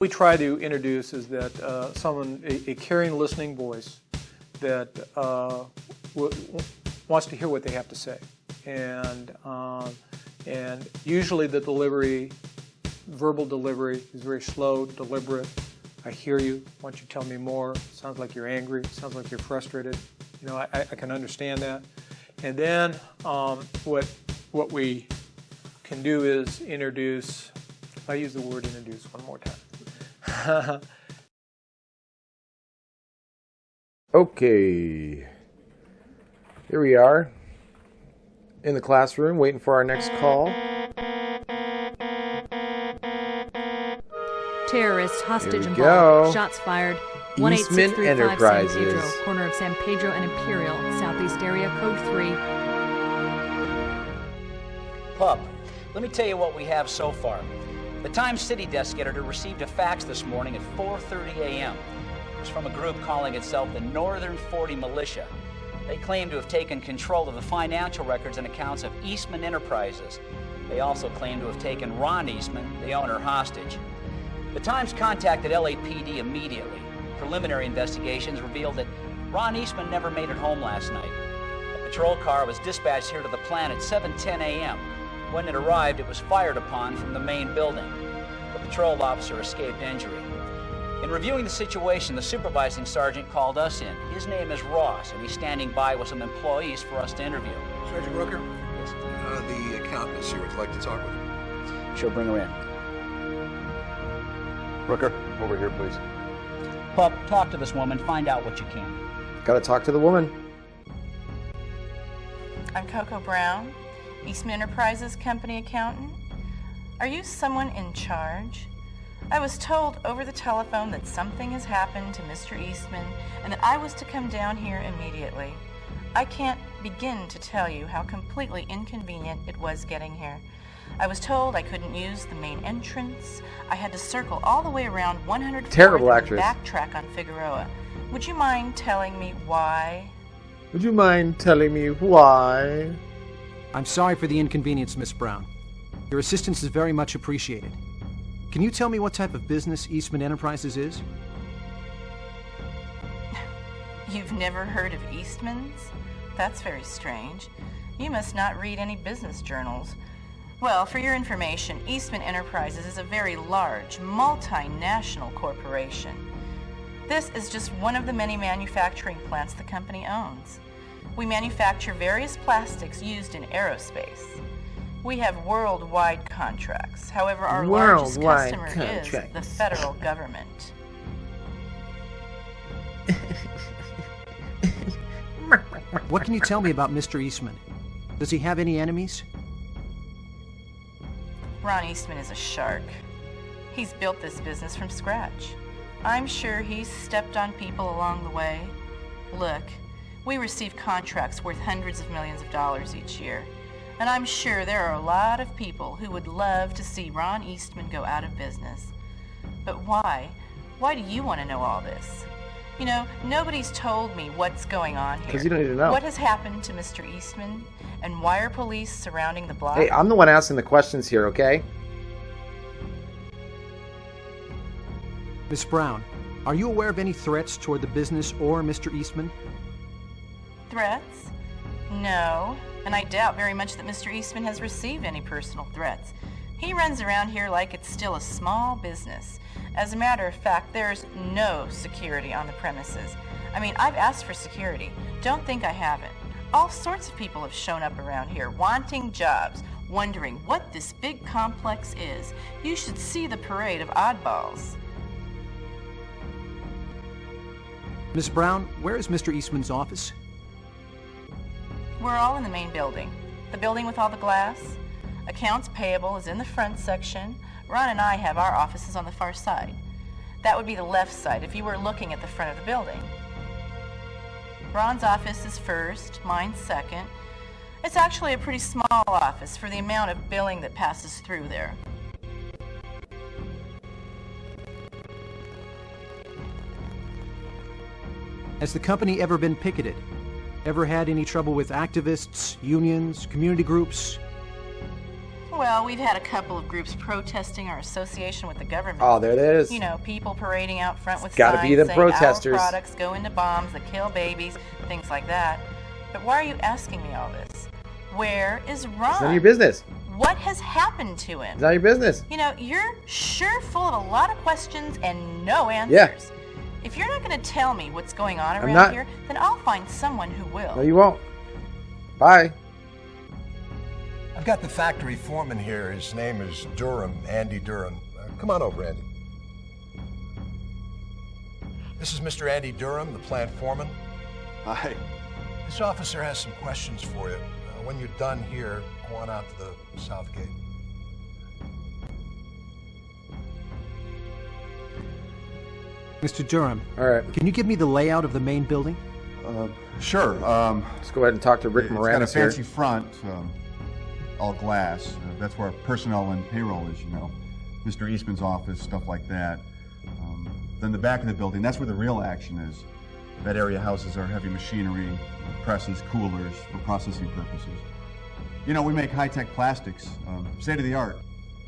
we try to introduce is that a caring, listening voice that wants to hear what they have to say, and usually the delivery, verbal delivery, is very slow, deliberate. I hear you. Why don't you tell me more? Sounds like you're angry. Sounds like you're frustrated. You know, I can understand that. And then what we can do is introduce. If I use the word introduce one more time. Okay, here we are in the classroom waiting for our next call. Terrorist hostage involved. Shots fired. Eastman 18635 Enterprises. San Pedro, corner of San Pedro and Imperial, Southeast area, code 3. Pup, let me tell you what we have so far. The Times City desk editor received a fax this morning at 4:30 a.m. It was from a group calling itself the Northern 40 Militia. They claim to have taken control of the financial records and accounts of Eastman Enterprises. They also claim to have taken Ron Eastman, the owner, hostage. The Times contacted LAPD immediately. Preliminary investigations revealed that Ron Eastman never made it home last night. A patrol car was dispatched here to the plant at 7:10 a.m. When it arrived, it was fired upon from the main building. The patrol officer escaped injury. In reviewing the situation, the supervising sergeant called us in. His name is Ross, and he's standing by with some employees for us to interview. Sergeant Rooker? Yes. The accountant is here. Would you like to talk with him? Sure, bring her in. Rooker, over here, please. Pup, talk to this woman. Find out what you can. Gotta talk to the woman. I'm Coco Brown, Eastman Enterprises company accountant. Are you someone in charge? I was told over the telephone that something has happened to Mr. Eastman and that I was to come down here immediately. I can't begin to tell you how completely inconvenient it was getting here. I was told I couldn't use the main entrance. I had to circle all the way around 104th Terrible and actress. backtrack on Figueroa. Would you mind telling me why? Would you mind telling me why? I'm sorry for the inconvenience, Miss Brown. Your assistance is very much appreciated. Can you tell me what type of business Eastman Enterprises is? You've never heard of Eastman's? That's very strange. You must not read any business journals. Well, for your information, Eastman Enterprises is a very large, multinational corporation. This is just one of the many manufacturing plants the company owns. We manufacture various plastics used in aerospace. We have worldwide contracts. However, our largest customer is the federal government. What can you tell me about Mr. Eastman? Does he have any enemies? Ron Eastman is a shark. He's built this business from scratch. I'm sure he's stepped on people along the way. Look, we receive contracts worth hundreds of millions of dollars each year. And I'm sure there are a lot of people who would love to see Ron Eastman go out of business. But why? Why do you want to know all this? You know, nobody's told me what's going on here. Because you don't need to know. What has happened to Mr. Eastman? And why are police surrounding the block? Hey, I'm the one asking the questions here, okay? Miss Brown, are you aware of any threats toward the business or Mr. Eastman? Threats? No. And I doubt very much that Mr. Eastman has received any personal threats. He runs around here like it's still a small business. As a matter of fact, there's no security on the premises. I mean, I've asked for security. Don't think I haven't. All sorts of people have shown up around here wanting jobs, wondering what this big complex is. You should see the parade of oddballs. Miss Brown, where is Mr. Eastman's office? We're all in the main building. The building with all the glass. Accounts payable is in the front section. Ron and I have our offices on the far side. That would be the left side if you were looking at the front of the building. Ron's office is first, mine's second. It's actually a pretty small office for the amount of billing that passes through there. Has the company ever been picketed? Ever had any trouble with activists, unions, community groups? Well, we've had a couple of groups protesting our association with the government. Oh, there it is. You know, people parading out front with Gotta signs be the saying protesters. our products go into bombs that kill babies, things like that. But why are you asking me all this? Where is Ron? It's none of your business. What has happened to him? It's not your business. You know, you're sure full of a lot of questions and no answers. Yeah. If you're not going to tell me what's going on around not. here, then I'll find someone who will. No, you won't. Bye. I've got the factory foreman here. His name is Durham, Andy Durham. Come on over, Andy. This is Mr. Andy Durham, the plant foreman. Hi. This officer has some questions for you. When you're done here, go on out to the south gate. Mr. Durham, All right. can you give me the layout of the main building? Sure. Let's go ahead and talk to Rick It's got a Moranis here. fancy front, all glass. That's where personnel and payroll is, you know. Mr. Eastman's office, stuff like that. Then the back of the building, that's where the real action is. That area houses our heavy machinery, presses, coolers for processing purposes. You know, we make high-tech plastics, state of the art.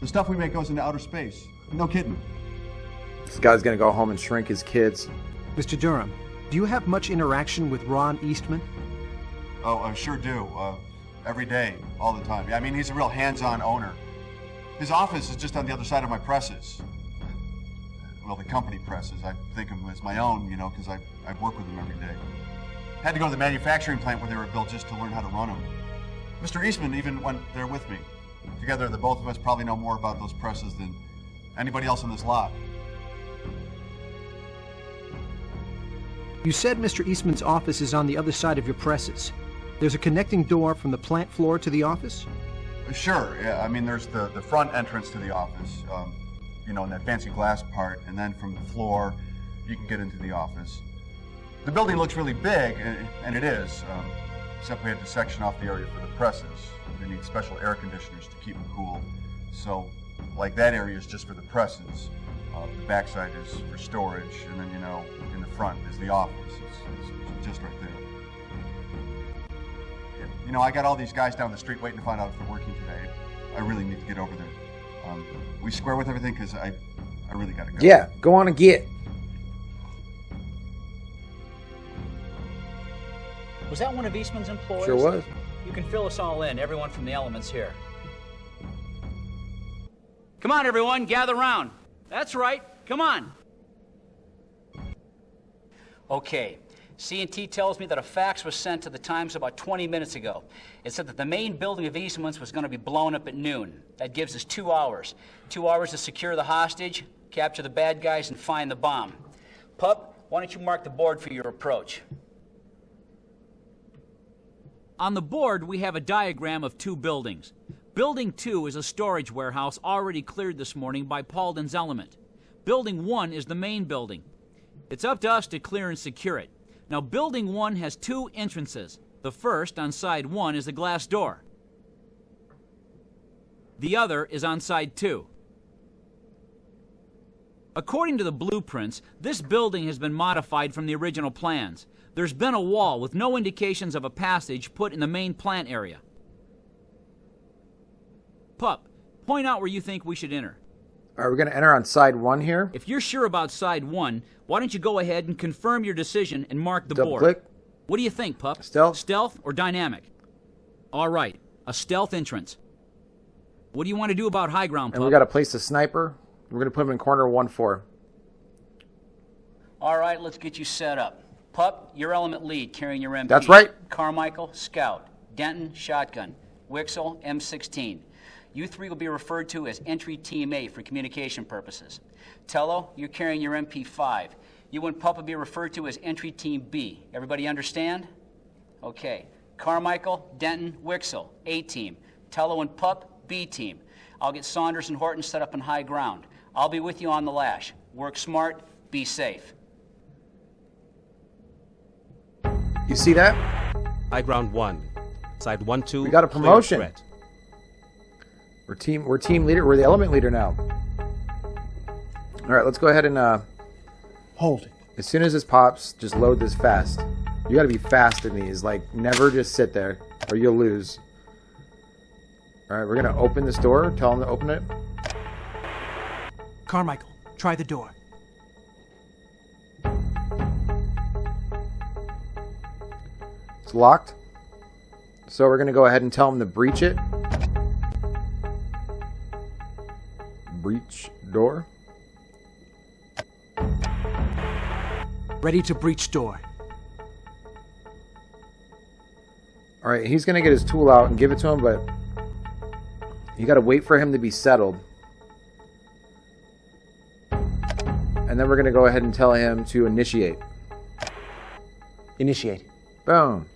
The stuff we make goes into outer space. No kidding. This guy's going to go home and shrink his kids. Mr. Durham, do you have much interaction with Ron Eastman? Oh, I sure do. Every day, all the time. Yeah, I mean, he's a real hands-on owner. His office is just on the other side of my presses. Well, the company presses. I think of them as my own, you know, because I work with them every day. Had to go to the manufacturing plant where they were built just to learn how to run them. Mr. Eastman even went there with me. Together, the both of us probably know more about those presses than anybody else on this lot. You said Mr. Eastman's office is on the other side of your presses. There's a connecting door from the plant floor to the office? Sure, yeah. I mean, there's the front entrance to the office, you know, in that fancy glass part, and then from the floor, you can get into the office. The building looks really big, and it is, except we had to section off the area for the presses. They need special air conditioners to keep them cool. So, like, that area is just for the presses. The backside is for storage, and then, you know, in the front is the office. It's just right there. Yeah. You know, I got all these guys down the street waiting to find out if they're working today. I really need to get over there. We square with everything because I really got to go. Yeah, go on and get. Was that one of Eastman's employees? Sure was. You can fill us all in, everyone from the elements here. Come on, everyone, gather round. That's right, come on. Okay, C&T tells me that a fax was sent to the Times about 20 minutes ago. It said that the main building of Eastman's was going to be blown up at noon. That gives us 2 hours. 2 hours to secure the hostage, capture the bad guys, and find the bomb. Pup, why don't you mark the board for your approach? On the board, we have a diagram of 2 buildings. Building 2 is a storage warehouse already cleared this morning by Paulden's Element. Building 1 is the main building. It's up to us to clear and secure it. Now, Building 1 has 2 entrances. The first, on side 1, is the glass door. The other is on side 2. According to the blueprints, this building has been modified from the original plans. There's been a wall with no indications of a passage put in the main plant area. Pup, point out where you think we should enter. All right, we're going to enter on side 1 here. If you're sure about side 1, why don't you go ahead and confirm your decision and mark the Double board. click. What do you think, Pup? Stealth. Stealth or dynamic? All right, a stealth entrance. What do you want to do about high ground, Pup? And we got to place the sniper. We're going to put him in corner 1-4. All right, let's get you set up. Pup, your element lead, carrying your MP. That's right. Carmichael, scout. Denton, shotgun. Wixel, M16. You 3 will be referred to as entry team A for communication purposes. Tello, you're carrying your MP5. You and Pup will be referred to as entry team B. Everybody understand? Okay. Carmichael, Denton, Wixel, A team. Tello and Pup, B team. I'll get Saunders and Horton set up in high ground. I'll be with you on the lash. Work smart, be safe. You see that? High ground 1. Side 1-2. We got a promotion. Clear threat. We're team leader. We're the element leader now. All right, let's go ahead and hold it. As soon as this pops, just load this fast. You got to be fast in these. Like, never just sit there, or you'll lose. All right, we're going to open this door. Tell him to open it. Carmichael, try the door. It's locked. So we're going to go ahead and tell him to breach it. Breach door. Ready to breach door. All right, he's going to get his tool out and give it to him, but you got to wait for him to be settled. And then we're going to go ahead and tell him to initiate. Initiate. Boom.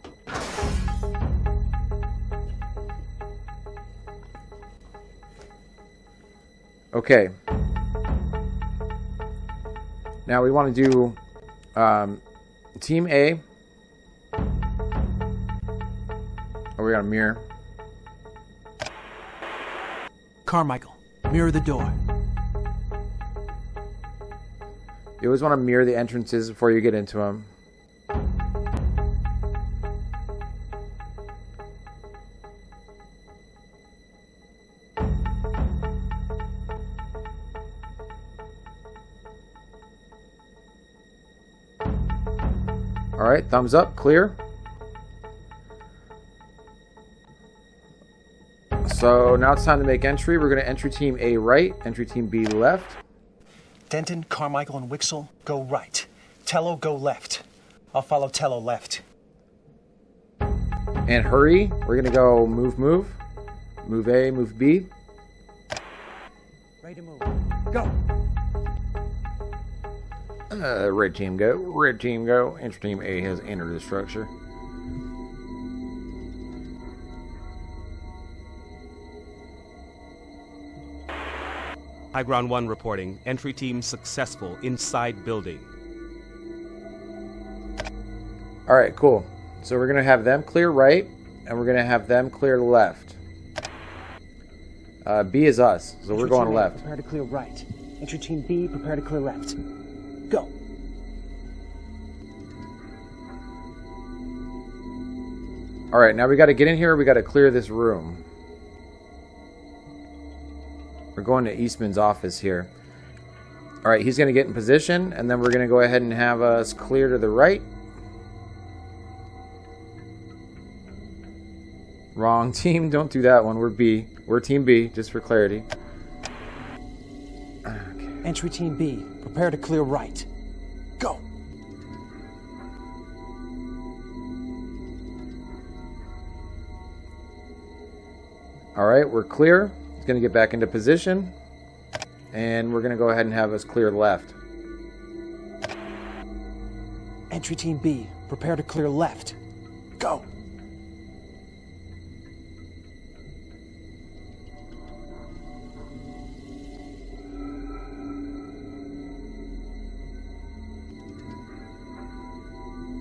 Okay. Now we want to do Team A. Oh, we got a mirror. Carmichael, mirror the door. You always want to mirror the entrances before you get into them. All right, thumbs up, clear. So now it's time to make entry. We're going to entry team A right, entry team B left. Denton, Carmichael, and Wixel, go right. Tello, go left. I'll follow Tello left. And hurry. We're going to go move, move. Move A, move B. Ready to move. Go. Red team go. Red team go. Entry team A has entered the structure. High Ground 1 reporting. Entry team successful inside building. All right, cool. So we're going to have them clear right, and we're going to have them clear left. B is us, so we're going left. Prepare to clear right. Entry team B, prepare to clear left. Go. All right, now we got to get in here. We got to clear this room. We're going to Eastman's office here. All right, he's going to get in position, and then we're going to go ahead and have us clear to the right. Wrong team. Don't do that one. We're B. We're team B, just for clarity. Okay. Entry team B, prepare to clear right. Go. All right, we're clear. He's going to get back into position. And we're going to go ahead and have us clear left. Entry team B, prepare to clear left. Go.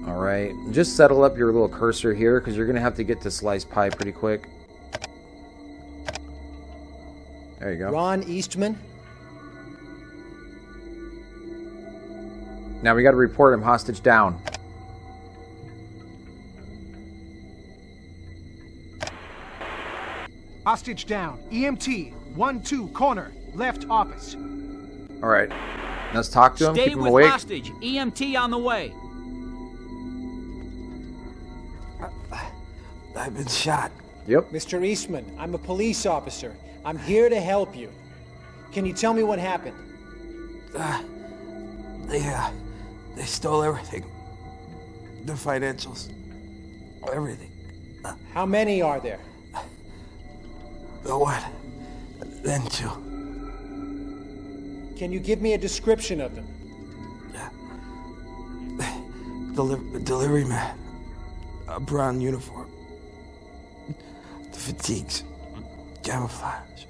All right, just settle up your little cursor here because you're going to have to get to slice pie pretty quick. There you go. Ron Eastman. Now we got to report him hostage down. Hostage down. EMT, 1-2, corner, left office. All right, let's talk to him. Stay Keep him with awake. hostage. EMT on the way. I've been shot. Yep. Mr. Eastman, I'm a police officer. I'm here to help you. Can you tell me what happened? They stole everything. The financials. Everything. How many are there? The one. Then two. Can you give me a description of them? Delivery man. A brown uniform. The fatigues. Camouflage.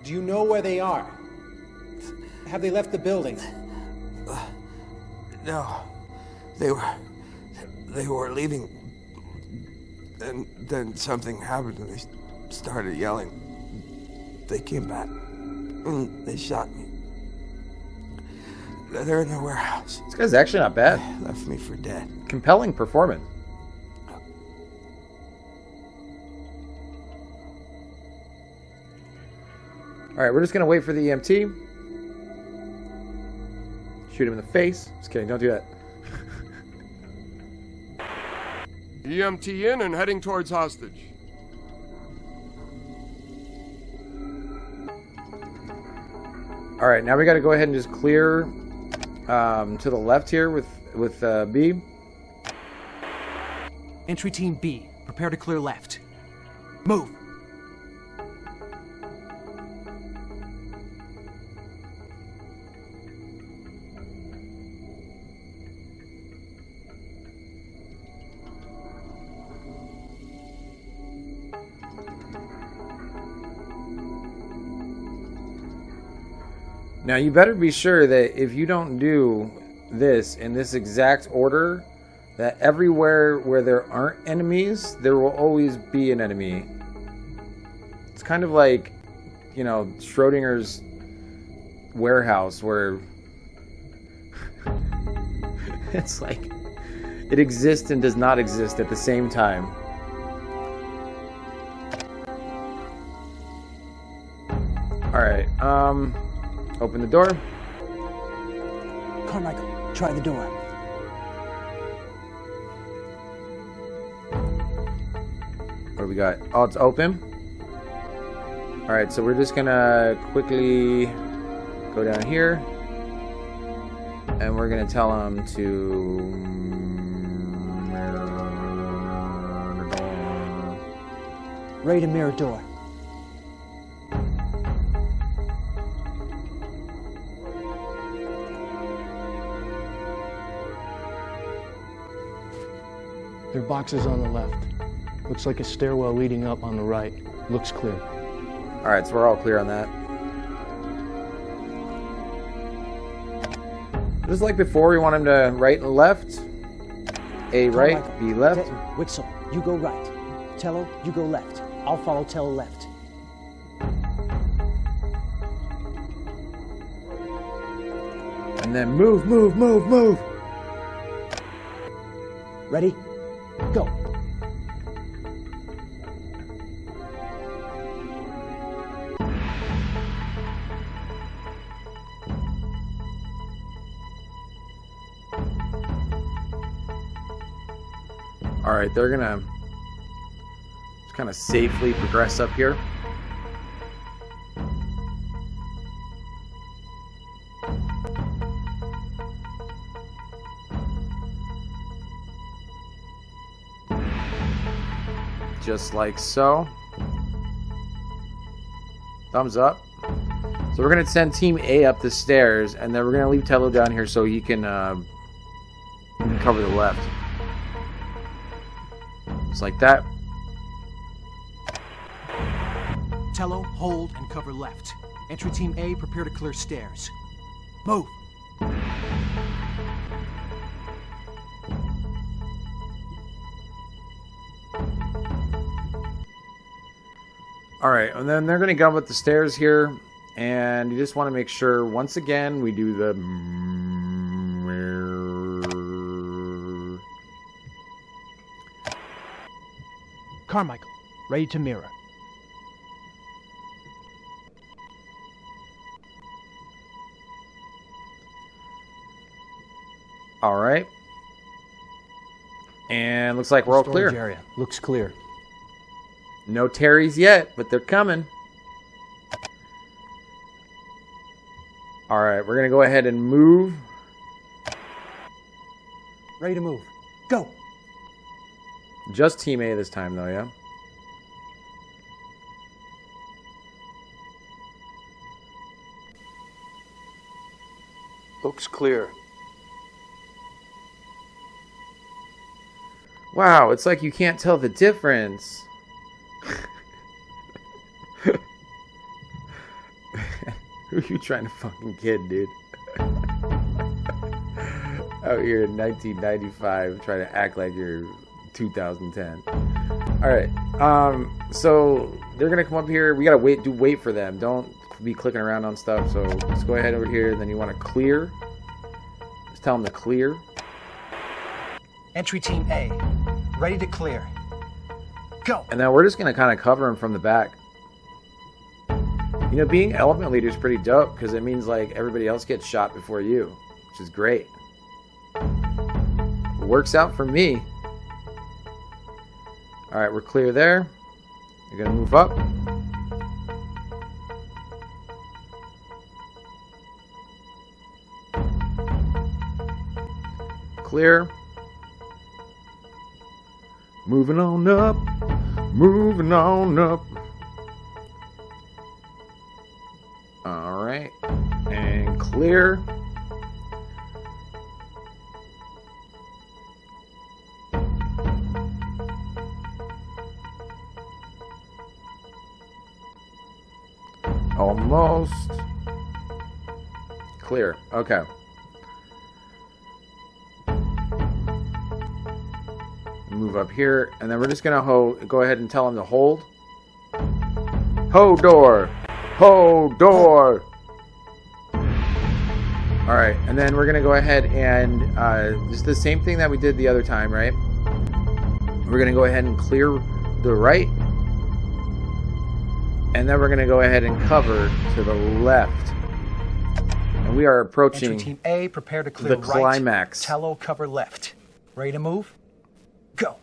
Do you know where they are? Have they left the building? No. They were leaving. And then something happened and they started yelling. They came back. And they shot me. They're in the warehouse. This guy's actually not bad. They left me for dead. Compelling performance. All right, we're just gonna wait for the EMT. Shoot him in the face. Just kidding, don't do that. EMT in and heading towards hostage. All right, now we got to go ahead and just clear to the left here with B. Entry team B, prepare to clear left. Move. Now you better be sure that if you don't do this in this exact order, that everywhere where there aren't enemies, there will always be an enemy. It's kind of like, you know, Schrodinger's warehouse where it's like it exists and does not exist at the same time. Alright, open the door. Carmichael, try the door. What do we got? Oh, it's open. Alright, so we're just gonna quickly go down here. And we're gonna tell him to... Ready to mirror door. There are boxes on the left. Looks like a stairwell leading up on the right. Looks clear. Alright, so we're all clear on that. Just like before, we want him to right and left. A right, B left. Wixel, you go right. Tello, you go left. I'll follow Tello left. And then move, move, move, move. Ready? Go. Alright, they're gonna just kind of safely progress up here. Just like so. Thumbs up. So we're gonna send Team A up the stairs, and then we're gonna leave Tello down here so he can cover the left. Just like that. Tello, hold and cover left. Entry team A, prepare to clear stairs. Move. Alright, and then they're going to go up the stairs here, and you just want to make sure, once again, we do the... Carmichael, ready to mirror. Alright. And looks like we're all clear. Storage area looks clear. No Terrys yet, but they're coming. Alright, we're going to go ahead and move. Ready to move. Go. Just Team A this time, though, yeah? Looks clear. Wow, it's like you can't tell the difference. Who are you trying to fucking kid, dude? Out here in 1995, trying to act like you're 2010. Alright, so they're gonna come up here. We gotta wait for them. Don't be clicking around on stuff, so let's go ahead over here. Then you want to clear. Just tell them to clear. Entry team A, ready to clear. Go. And then we're just gonna kind of cover them from the back. You know, being element leader is pretty dope because it means like everybody else gets shot before you, which is great. Works out for me. All right, we're clear there. You're gonna move up. Clear. Moving on up. Moving on up. All right, and clear. Almost clear. Okay. Move up here, and then we're just gonna go ahead and tell him to hold. Hold door. Hold door. All right, and then we're gonna go ahead and just the same thing that we did the other time, right? We're gonna go ahead and clear the right. And then we're going to go ahead and cover to the left. And we are approaching Entry team A, prepare to clear the climax. Right. Tello, cover left. Ready to move? Go.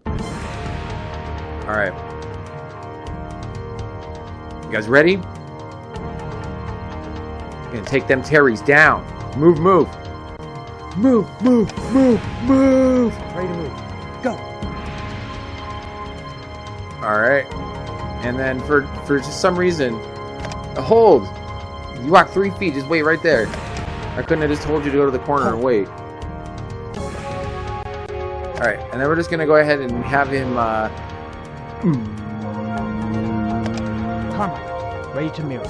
All right. You guys ready? Gonna take them Terrys down. Move, move. Move, move, move, move. Ready to move. Go. All right. And then for just some reason, hold. You walk 3 feet. Just wait right there. I couldn't have just told you to go to the corner and wait. All right, and then we're just gonna go ahead and have him. Carmichael, ready to mirror.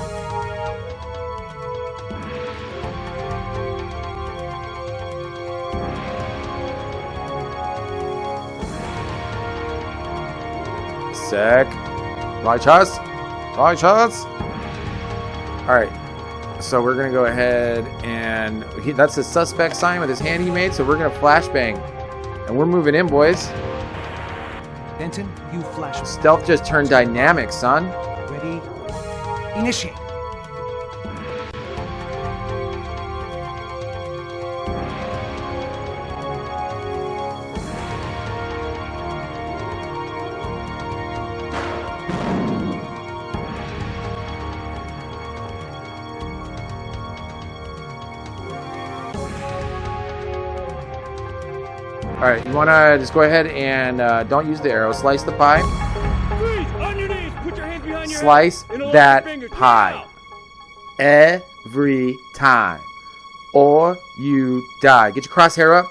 Sec. Righteous. Righteous. Alright. So we're going to go ahead and... that's the suspect sign with his hand he made, so we're going to flashbang. And we're moving in, boys. Benton, you flash. Stealth just turned dynamic, son. Ready? Initiate. Alright, you want to just go ahead and don't use the arrow. Slice the pie. Freeze! On your knees! Put your hands behind your Slice head. that pie. Every time. Or you die. Get your crosshair up.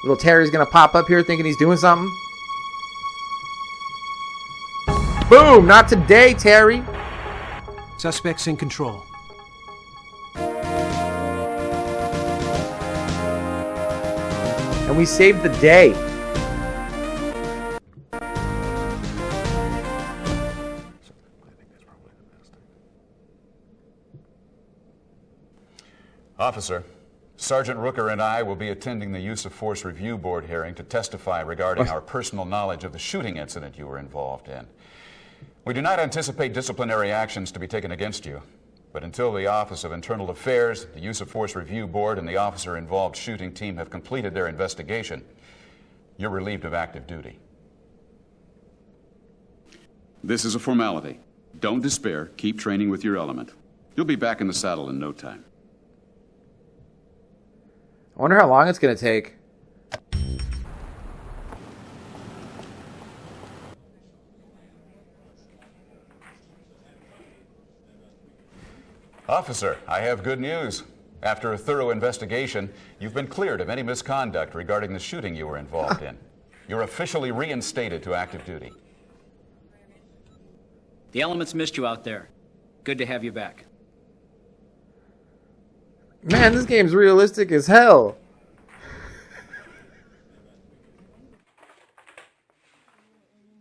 Little Terry's going to pop up here thinking he's doing something. Boom! Not today, Terry. Suspects in control. And we saved the day. Officer, Sergeant Rooker and I will be attending the Use of Force Review Board hearing to testify regarding our personal knowledge of the shooting incident you were involved in. We do not anticipate disciplinary actions to be taken against you, but until the Office of Internal Affairs, the Use of Force Review Board, and the officer-involved shooting team have completed their investigation, you're relieved of active duty. This is a formality. Don't despair. Keep training with your element. You'll be back in the saddle in no time. I wonder how long it's going to take. Officer, I have good news. After a thorough investigation, you've been cleared of any misconduct regarding the shooting you were involved in. You're officially reinstated to active duty. The elements missed you out there. Good to have you back. Man, this game's realistic as hell.